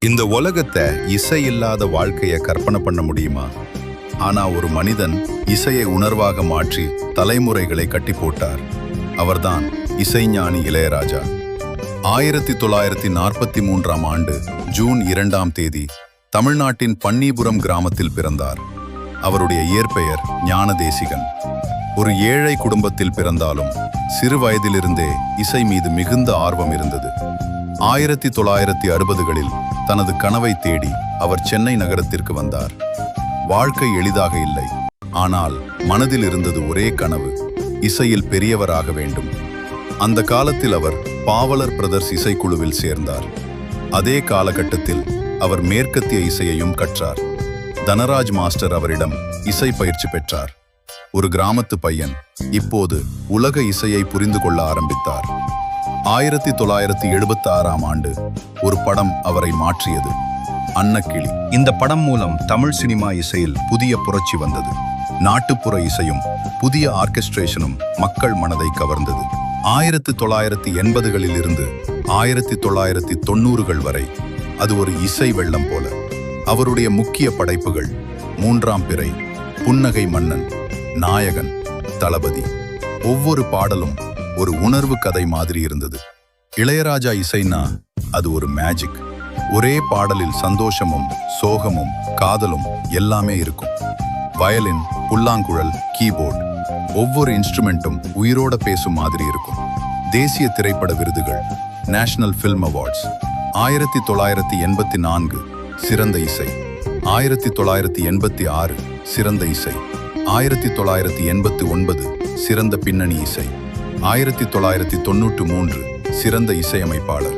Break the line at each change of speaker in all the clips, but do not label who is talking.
இந்த உலகத்தை இசை இல்லாத வாழ்க்கைய கற்பனை பண்ண முடியுமா? ஆனா ஒரு மனிதன் இசையை உணர்வாக மாற்றி தலைமுறைகளை கட்டி போட்டார். அவர்தான் இசைஞானி இளையராஜா. 1943ஆம் ஆண்டு ஜூன் 2ஆம் தேதி தமிழ்நாட்டின் பன்னிபுரம் கிராமத்தில் பிறந்தார். அவருடைய இயற்பெயர் ஞானதேசிகன். ஒரு ஏழை குடும்பத்தில் பிறந்தாலும் சிறு வயதிலிருந்தே இசை மீது மிகுந்த ஆர்வம் இருந்தது. 1960களில் தனது கனவை தேடி அவர் சென்னை நகரத்திற்கு வந்தார். வாழ்க்கை எளிதாக இல்லை, ஆனால் மனதில் இருந்தது ஒரே கனவு: இசையில் பெரியவராக வேண்டும். அந்த காலத்தில் அவர் பாவலர் பிரதர்ஸ் இசைக்குழுவில் சேர்ந்தார். அதே காலகட்டத்தில் அவர் மேற்கத்திய இசையையும் கற்றார். தனராஜ் மாஸ்டர் அவரிடம் இசை பயிற்சி பெற்றார். ஒரு கிராமத்து பையன் இப்போது உலக இசையை புரிந்து கொள்ள ஆரம்பித்தார். 1976ஆம் ஆண்டு ஒரு படம் அவரை மாற்றியது: அன்னக்கிளி. இந்த படம் மூலம் தமிழ் சினிமா இசையில் புதிய புரட்சி வந்தது. நாட்டுப்புற இசையும் புதிய ஆர்கெஸ்ட்ரேஷனும் மக்கள் மனதை கவர்ந்தது. 1980களில் இருந்து 1990கள் வரை அது ஒரு இசை வெள்ளம் போல. அவருடைய முக்கிய படைப்புகள்: மூன்றாம் பிறை, புன்னகை மன்னன், நாயகன், தளபதி. ஒவ்வொரு பாடலும் ஒரு உணர்வு கதை மாதிரி இருந்தது. இளையராஜா இசைனா அது ஒரு மேஜிக். ஒரே பாடலில் சந்தோஷமும் சோகமும் காதலும் எல்லாமே இருக்கும். வயலின், புல்லாங்குழல், கீபோர்டு, ஒவ்வொரு இன்ஸ்ட்ருமெண்ட்டும் உயிரோட பேசும் மாதிரி இருக்கும். தேசிய திரைப்பட விருதுகள்: நேஷனல் ஃபில்ம் அவார்ட்ஸ். 1984 சிறந்த இசை, 1986 சிறந்த இசை, 1989 சிறந்த பின்னணி இசை, 1993 சிறந்த இசையமைப்பாளர்,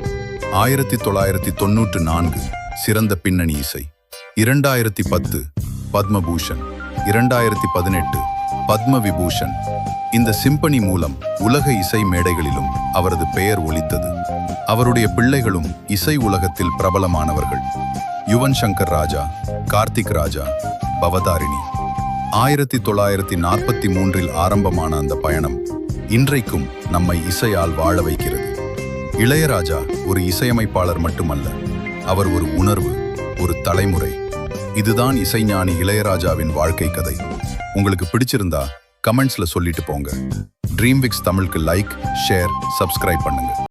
1994 சிறந்த பின்னணி இசை, 2010 பத்மபூஷன், 2018 பத்ம விபூஷன். இந்த சிம்பனி மூலம் உலக இசை மேடைகளிலும் அவரது பெயர் ஒலித்தது. அவருடைய பிள்ளைகளும் இசை உலகத்தில் பிரபலமானவர்கள்: யுவன் சங்கர் ராஜா, கார்த்திக் ராஜா, பவதாரிணி. 1943இல் ஆரம்பமான அந்த பயணம் இன்றைக்கும் நம்மை இசையால் வாழ வைக்கிறது. இளையராஜா ஒரு இசையமைப்பாளர் மட்டுமல்ல, அவர் ஒரு உணர்வு, ஒரு தலைமுறை. இதுதான் இசைஞானி இளையராஜாவின் வாழ்க்கை கதை. உங்களுக்கு பிடிச்சிருந்தா கமெண்ட்ஸ்ல சொல்லிட்டு போங்க. ட்ரீம்விக்ஸ் தமிழுக்கு லைக், ஷேர், சப்ஸ்கிரைப் பண்ணுங்க.